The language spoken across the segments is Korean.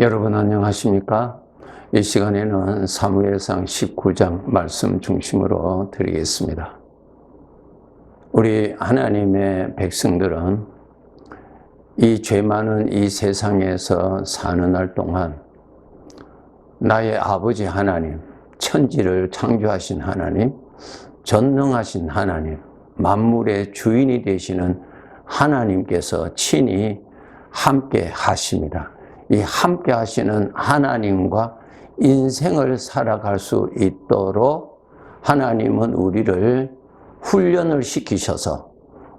여러분 안녕하십니까? 이 시간에는 사무엘상 19장 말씀 중심으로 드리겠습니다. 우리 하나님의 백성들은 이 죄 많은 이 세상에서 사는 날 동안 나의 아버지 하나님, 천지를 창조하신 하나님, 전능하신 하나님, 만물의 주인이 되시는 하나님께서 친히 함께 하십니다. 이 함께 하시는 하나님과 인생을 살아갈 수 있도록 하나님은 우리를 훈련을 시키셔서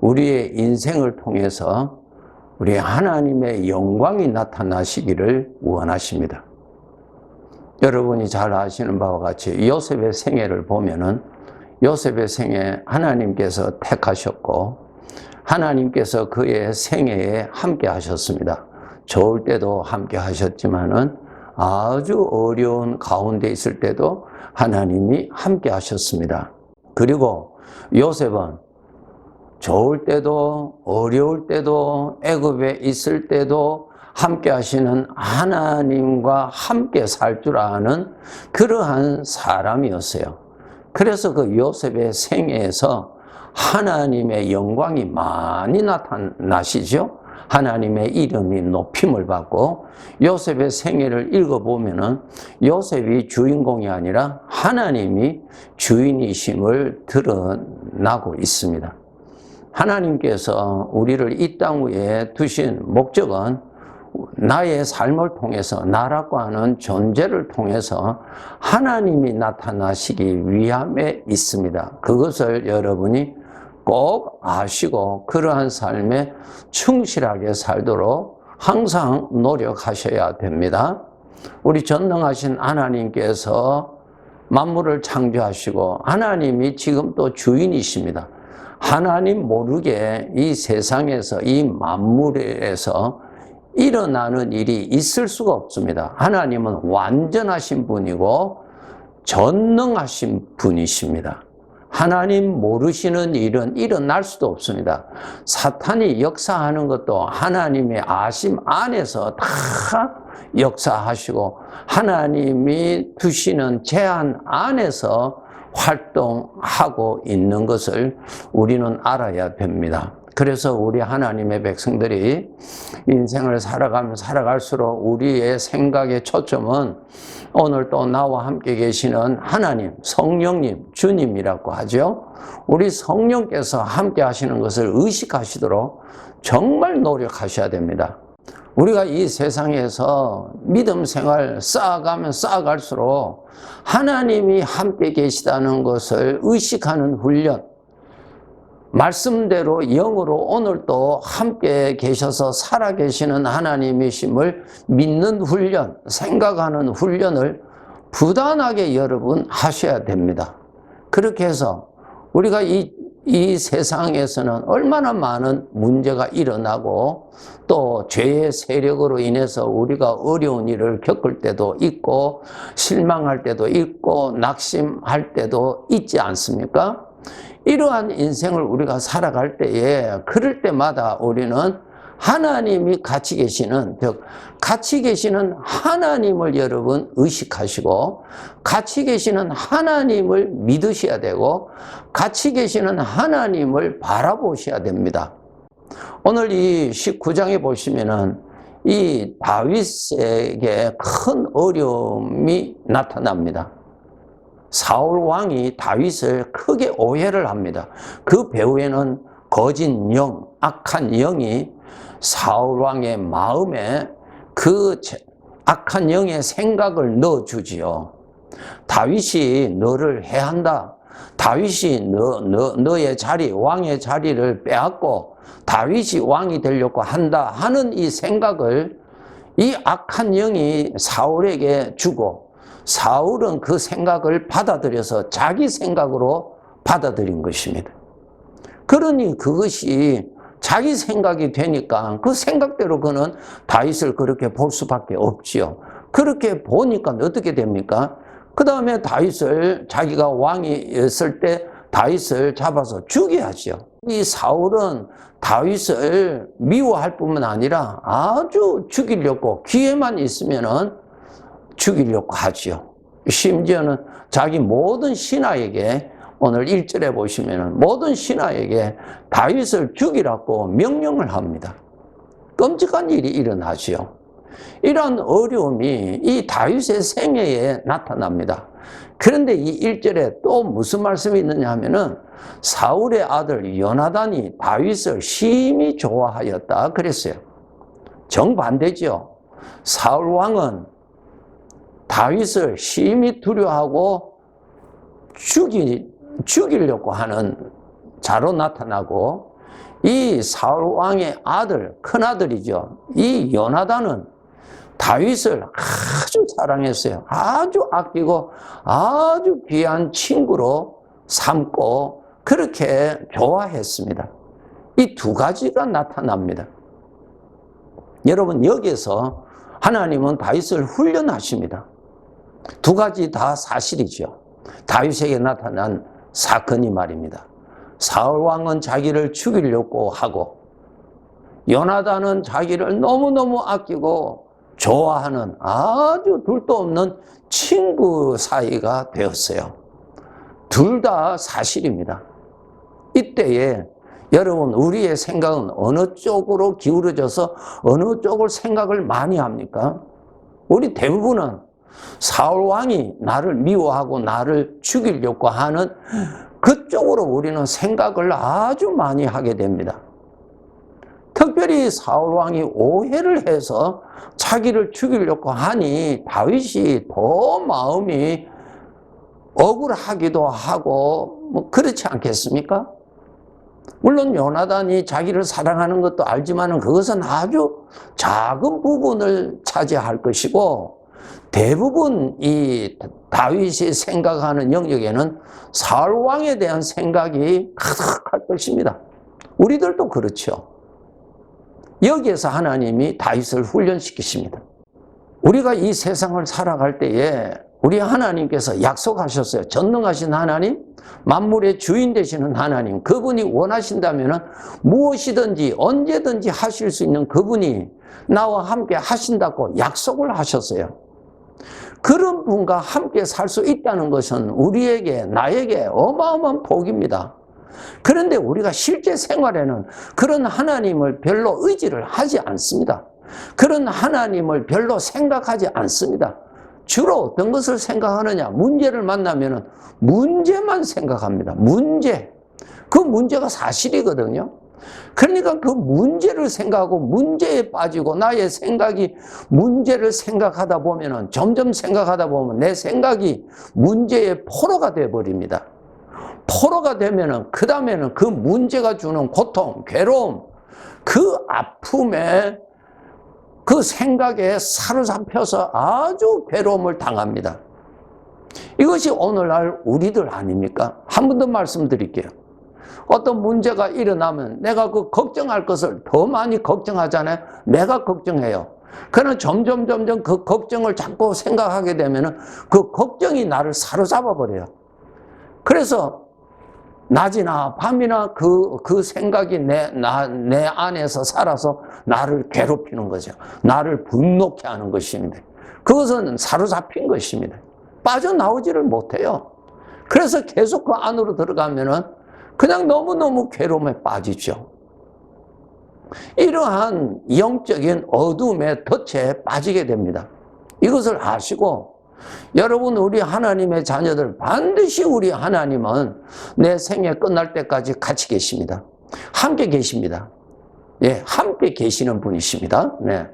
우리의 인생을 통해서 우리 하나님의 영광이 나타나시기를 원하십니다. 여러분이 잘 아시는 바와 같이 요셉의 생애를 보면은 요셉의 생애 하나님께서 택하셨고 하나님께서 그의 생애에 함께 하셨습니다. 좋을 때도 함께 하셨지만은 아주 어려운 가운데 있을 때도 하나님이 함께 하셨습니다. 그리고 요셉은 좋을 때도 어려울 때도 애굽에 있을 때도 함께 하시는 하나님과 함께 살 줄 아는 그러한 사람이었어요. 그래서 그 요셉의 생애에서 하나님의 영광이 많이 나타나시죠. 하나님의 이름이 높임을 받고 요셉의 생애를 읽어보면은 요셉이 주인공이 아니라 하나님이 주인이심을 드러나고 있습니다. 하나님께서 우리를 이 땅 위에 두신 목적은 나의 삶을 통해서 나라고 하는 존재를 통해서 하나님이 나타나시기 위함에 있습니다. 그것을 여러분이 꼭 아시고 그러한 삶에 충실하게 살도록 항상 노력하셔야 됩니다. 우리 전능하신 하나님께서 만물을 창조하시고 하나님이 지금 또 주인이십니다. 하나님 모르게 이 세상에서 이 만물에서 일어나는 일이 있을 수가 없습니다. 하나님은 완전하신 분이고 전능하신 분이십니다. 하나님 모르시는 일은 일어날 수도 없습니다. 사탄이 역사하는 것도 하나님의 아심 안에서 다 역사하시고 하나님이 두시는 제한 안에서 활동하고 있는 것을 우리는 알아야 됩니다. 그래서 우리 하나님의 백성들이 인생을 살아갈수록 우리의 생각의 초점은 오늘 또 나와 함께 계시는 하나님, 성령님, 주님이라고 하죠. 우리 성령께서 함께 하시는 것을 의식하시도록 정말 노력하셔야 됩니다. 우리가 이 세상에서 믿음 생활 쌓아가면 쌓아갈수록 하나님이 함께 계시다는 것을 의식하는 훈련, 말씀대로 영으로 오늘도 함께 계셔서 살아계시는 하나님이심을 믿는 훈련, 생각하는 훈련을 부단하게 여러분 하셔야 됩니다. 그렇게 해서 우리가 이 세상에서는 얼마나 많은 문제가 일어나고 또 죄의 세력으로 인해서 우리가 어려운 일을 겪을 때도 있고 실망할 때도 있고 낙심할 때도 있지 않습니까? 이러한 인생을 우리가 살아갈 때에 그럴 때마다 우리는 하나님이 같이 계시는, 즉 같이 계시는 하나님을 여러분 의식하시고 같이 계시는 하나님을 믿으셔야 되고 같이 계시는 하나님을 바라보셔야 됩니다. 오늘 이 19장에 보시면은 이 다윗에게 큰 어려움이 나타납니다. 사울 왕이 다윗을 크게 오해를 합니다. 그 배후에는 거짓 영, 악한 영이 사울 왕의 마음에 그 악한 영의 생각을 넣어주지요. 다윗이 너를 해한다. 다윗이 너의 자리, 왕의 자리를 빼앗고 다윗이 왕이 되려고 한다 하는 이 생각을 이 악한 영이 사울에게 주고 사울은 그 생각을 받아들여서 자기 생각으로 받아들인 것입니다. 그러니 그것이 자기 생각이 되니까 그 생각대로 그는 다윗을 그렇게 볼 수밖에 없지요. 그렇게 보니까 어떻게 됩니까? 그 다음에 다윗을 자기가 왕이었을 때 다윗을 잡아서 죽여야죠. 이 사울은 다윗을 미워할 뿐만 아니라 아주 죽이려고, 기회만 있으면은 죽이려고 하지요. 심지어는 자기 모든 신하에게, 오늘 1절에 보시면은 모든 신하에게 다윗을 죽이라고 명령을 합니다. 끔찍한 일이 일어나지요. 이러한 어려움이 이 다윗의 생애에 나타납니다. 그런데 이 1절에 또 무슨 말씀이 있느냐 하면은 사울의 아들 요나단이 다윗을 심히 좋아하였다 그랬어요. 정반대죠. 사울 왕은 다윗을 심히 두려워하고 죽이려고 하는 자로 나타나고, 이 사울 왕의 아들, 큰아들이죠. 이 요나단은 다윗을 아주 사랑했어요. 아주 아끼고 아주 귀한 친구로 삼고 그렇게 좋아했습니다. 이 두 가지가 나타납니다. 여러분, 여기에서 하나님은 다윗을 훈련하십니다. 두 가지 다 사실이죠. 다윗에게 나타난 사건이 말입니다. 사울 왕은 자기를 죽이려고 하고, 요나단은 자기를 너무너무 아끼고 좋아하는 아주 둘도 없는 친구 사이가 되었어요. 둘 다 사실입니다. 이때에 여러분, 우리의 생각은 어느 쪽으로 기울어져서 어느 쪽을 생각을 많이 합니까? 우리 대부분은 사울 왕이 나를 미워하고 나를 죽이려고 하는 그쪽으로 우리는 생각을 아주 많이 하게 됩니다. 특별히 사울 왕이 오해를 해서 자기를 죽이려고 하니 다윗이 더 마음이 억울하기도 하고 뭐 그렇지 않겠습니까? 물론 요나단이 자기를 사랑하는 것도 알지만 그것은 아주 작은 부분을 차지할 것이고, 대부분 이 다윗이 생각하는 영역에는 사울 왕에 대한 생각이 가득할 것입니다. 우리들도 그렇죠. 여기에서 하나님이 다윗을 훈련시키십니다. 우리가 이 세상을 살아갈 때에 우리 하나님께서 약속하셨어요. 전능하신 하나님, 만물의 주인 되시는 하나님, 그분이 원하신다면 무엇이든지 언제든지 하실 수 있는 그분이 나와 함께 하신다고 약속을 하셨어요. 그런 분과 함께 살 수 있다는 것은 우리에게, 나에게 어마어마한 복입니다. 그런데 우리가 실제 생활에는 그런 하나님을 별로 의지를 하지 않습니다. 그런 하나님을 별로 생각하지 않습니다. 주로 어떤 것을 생각하느냐? 문제를 만나면 문제만 생각합니다. 문제. 그 문제가 사실이거든요. 그러니까 그 문제를 생각하고 문제에 빠지고 나의 생각이 문제를 생각하다 보면 점점 생각하다 보면 내 생각이 문제의 포로가 되어버립니다. 포로가 되면 그 다음에는 그 문제가 주는 고통, 괴로움, 그 아픔에 그 생각에 사로잡혀서 아주 괴로움을 당합니다. 이것이 오늘날 우리들 아닙니까? 한 번 더 말씀드릴게요. 어떤 문제가 일어나면 내가 그 걱정할 것을 더 많이 걱정하잖아요. 내가 걱정해요. 그러나 점점 그 걱정을 자꾸 생각하게 되면 그 걱정이 나를 사로잡아 버려요. 그래서 낮이나 밤이나 그 생각이 내 안에서 살아서 나를 괴롭히는 거죠. 나를 분노케 하는 것입니다. 그것은 사로잡힌 것입니다. 빠져나오지를 못해요. 그래서 계속 그 안으로 들어가면은 그냥 너무너무 괴로움에 빠지죠. 이러한 영적인 어둠의 덫에 빠지게 됩니다. 이것을 아시고, 여러분, 우리 하나님의 자녀들, 반드시 우리 하나님은 내 생애 끝날 때까지 같이 계십니다. 함께 계십니다. 예, 함께 계시는 분이십니다. 네.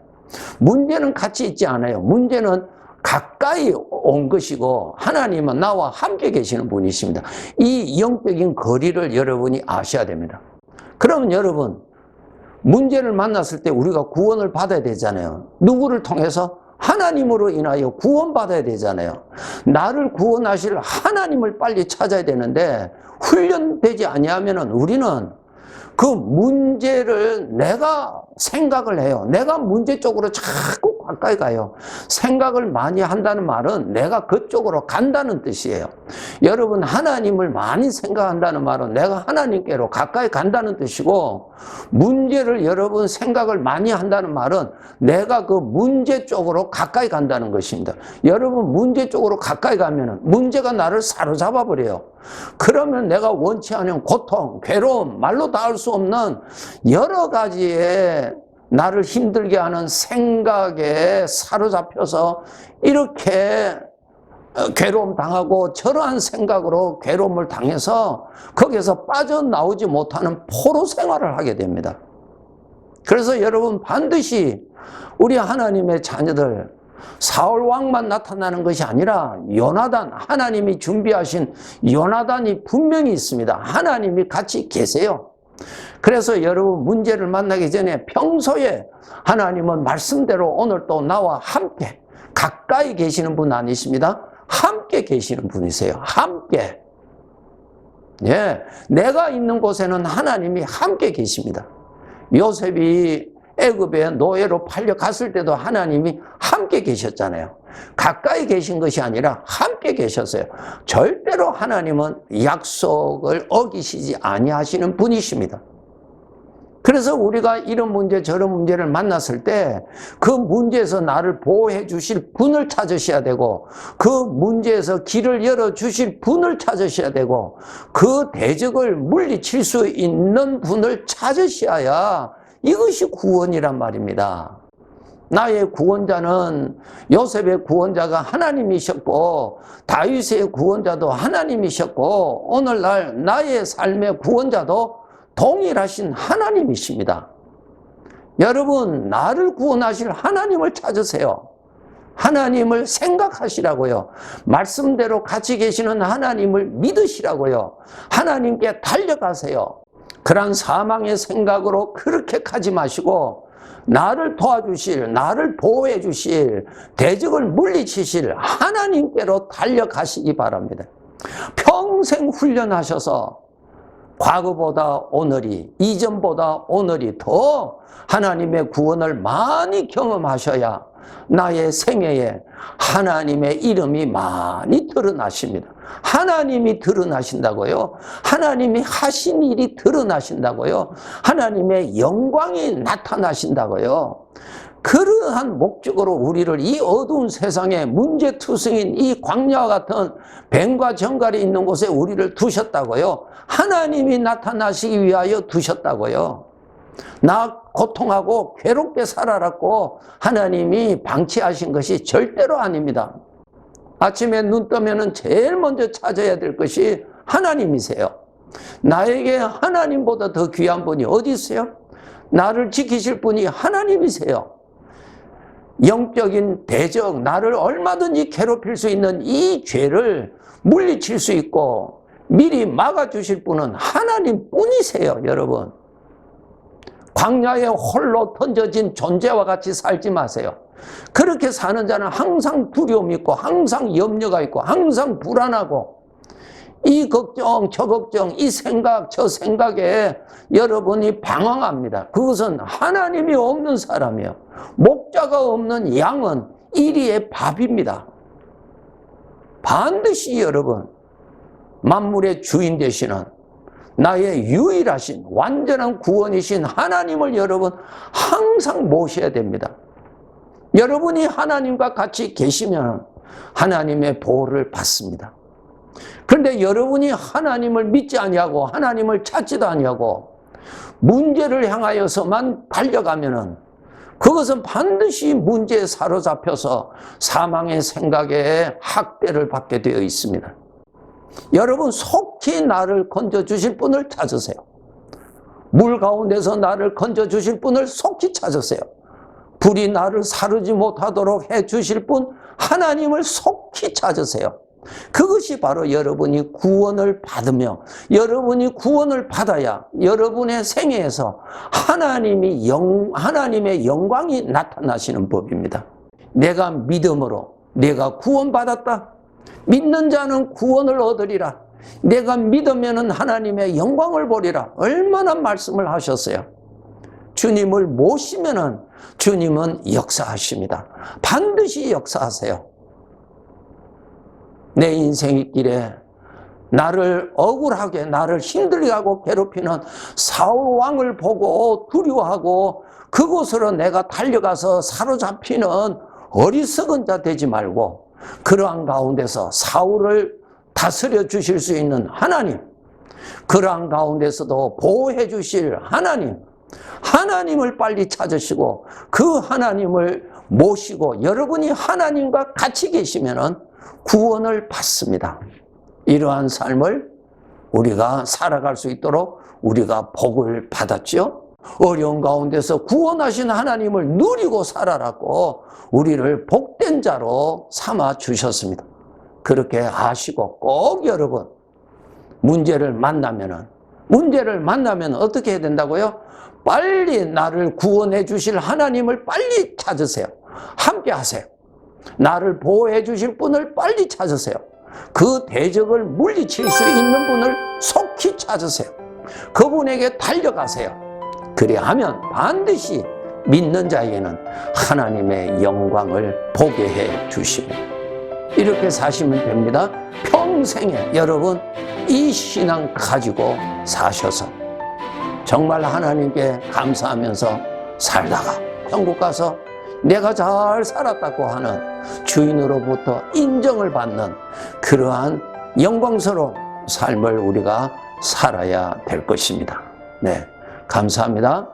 문제는 같이 있지 않아요. 문제는 가까이 온 것이고, 하나님은 나와 함께 계시는 분이십니다. 이 영적인 거리를 여러분이 아셔야 됩니다. 그러면 여러분, 문제를 만났을 때 우리가 구원을 받아야 되잖아요. 누구를 통해서? 하나님으로 인하여 구원받아야 되잖아요. 나를 구원하실 하나님을 빨리 찾아야 되는데, 훈련되지 아니하면 우리는 그 문제를 내가 생각을 해요. 내가 문제 쪽으로 자꾸 가까이 가요. 생각을 많이 한다는 말은 내가 그쪽으로 간다는 뜻이에요. 여러분, 하나님을 많이 생각한다는 말은 내가 하나님께로 가까이 간다는 뜻이고, 문제를 여러분 생각을 많이 한다는 말은 내가 그 문제 쪽으로 가까이 간다는 것입니다. 여러분, 문제 쪽으로 가까이 가면 문제가 나를 사로잡아 버려요. 그러면 내가 원치 않은 고통, 괴로움, 말로 다 할 수 없는 여러 가지의 나를 힘들게 하는 생각에 사로잡혀서 이렇게 괴로움 당하고, 저러한 생각으로 괴로움을 당해서 거기에서 빠져나오지 못하는 포로 생활을 하게 됩니다. 그래서 여러분, 반드시 우리 하나님의 자녀들, 사울 왕만 나타나는 것이 아니라 요나단, 하나님이 준비하신 요나단이 분명히 있습니다. 하나님이 같이 계세요. 그래서 여러분, 문제를 만나기 전에 평소에 하나님은 말씀대로 오늘 또 나와 함께 가까이 계시는 분 아니십니다? 함께 계시는 분이세요. 함께. 예, 내가 있는 곳에는 하나님이 함께 계십니다. 요셉이 애굽에 노예로 팔려갔을 때도 하나님이 함께 계셨잖아요. 가까이 계신 것이 아니라 함께 계셨어요. 절대로 하나님은 약속을 어기시지 아니하시는 분이십니다. 그래서 우리가 이런 문제 저런 문제를 만났을 때 그 문제에서 나를 보호해 주실 분을 찾으셔야 되고, 그 문제에서 길을 열어 주실 분을 찾으셔야 되고, 그 대적을 물리칠 수 있는 분을 찾으셔야 이것이 구원이란 말입니다. 나의 구원자는, 요셉의 구원자가 하나님이셨고 다윗의 구원자도 하나님이셨고, 오늘날 나의 삶의 구원자도 동일하신 하나님이십니다. 여러분, 나를 구원하실 하나님을 찾으세요. 하나님을 생각하시라고요. 말씀대로 같이 계시는 하나님을 믿으시라고요. 하나님께 달려가세요. 그런 사망의 생각으로 그렇게 가지 마시고, 나를 도와주실, 나를 보호해 주실, 대적을 물리치실 하나님께로 달려가시기 바랍니다. 평생 훈련하셔서 과거보다 오늘이, 이전보다 오늘이 더 하나님의 구원을 많이 경험하셔야 나의 생애에 하나님의 이름이 많이 드러나십니다. 하나님이 드러나신다고요. 하나님이 하신 일이 드러나신다고요. 하나님의 영광이 나타나신다고요. 그러한 목적으로 우리를 이 어두운 세상에 문제투성인 이 광야와 같은 뱀과 정갈이 있는 곳에 우리를 두셨다고요. 하나님이 나타나시기 위하여 두셨다고요. 나 고통하고 괴롭게 살아왔고 하나님이 방치하신 것이 절대로 아닙니다. 아침에 눈 뜨면 제일 먼저 찾아야 될 것이 하나님이세요. 나에게 하나님보다 더 귀한 분이 어디 있어요? 나를 지키실 분이 하나님이세요. 영적인 대적, 나를 얼마든지 괴롭힐 수 있는 이 죄를 물리칠 수 있고 미리 막아주실 분은 하나님뿐이세요, 여러분. 광야에 홀로 던져진 존재와 같이 살지 마세요. 그렇게 사는 자는 항상 두려움이 있고 항상 염려가 있고 항상 불안하고, 이 걱정 저 걱정 이 생각 저 생각에 여러분이 방황합니다. 그것은 하나님이 없는 사람이에요. 목자가 없는 양은 이리의 밥입니다. 반드시 여러분, 만물의 주인 되시는 나의 유일하신 완전한 구원이신 하나님을 여러분 항상 모셔야 됩니다. 여러분이 하나님과 같이 계시면 하나님의 보호를 받습니다. 그런데 여러분이 하나님을 믿지 아니하고 하나님을 찾지도 아니하고 문제를 향하여서만 달려가면은 그것은 반드시 문제에 사로잡혀서 사망의 생각에 학대를 받게 되어 있습니다. 여러분, 속히 나를 건져주실 분을 찾으세요. 물 가운데서 나를 건져주실 분을 속히 찾으세요. 불이 나를 사르지 못하도록 해주실 분 하나님을 속히 찾으세요. 그것이 바로 여러분이 구원을 받으며, 여러분이 구원을 받아야 여러분의 생애에서 하나님의 영광이 나타나시는 법입니다. 내가 믿음으로 내가 구원받았다. 믿는 자는 구원을 얻으리라. 내가 믿으면 하나님의 영광을 보리라. 얼마나 말씀을 하셨어요. 주님을 모시면은 주님은 역사하십니다. 반드시 역사하세요. 내 인생의 길에 나를 억울하게, 나를 힘들게 하고 괴롭히는 사울 왕을 보고 두려워하고 그곳으로 내가 달려가서 사로잡히는 어리석은 자 되지 말고, 그러한 가운데서 사울을 다스려 주실 수 있는 하나님, 그러한 가운데서도 보호해 주실 하나님, 하나님을 빨리 찾으시고 그 하나님을 모시고 여러분이 하나님과 같이 계시면 구원을 받습니다. 이러한 삶을 우리가 살아갈 수 있도록 우리가 복을 받았죠. 어려운 가운데서 구원하신 하나님을 누리고 살아라고 우리를 복된 자로 삼아 주셨습니다. 그렇게 아시고 꼭 여러분 문제를 만나면 어떻게 해야 된다고요? 빨리 나를 구원해 주실 하나님을 빨리 찾으세요. 함께 하세요. 나를 보호해 주실 분을 빨리 찾으세요. 그 대적을 물리칠 수 있는 분을 속히 찾으세요. 그분에게 달려가세요. 그리하면 반드시 믿는 자에게는 하나님의 영광을 보게 해 주십니다. 이렇게 사시면 됩니다. 평생에 여러분 이 신앙 가지고 사셔서 정말 하나님께 감사하면서 살다가 천국 가서 내가 잘 살았다고 하는 주인으로부터 인정을 받는 그러한 영광스러운 삶을 우리가 살아야 될 것입니다. 네, 감사합니다.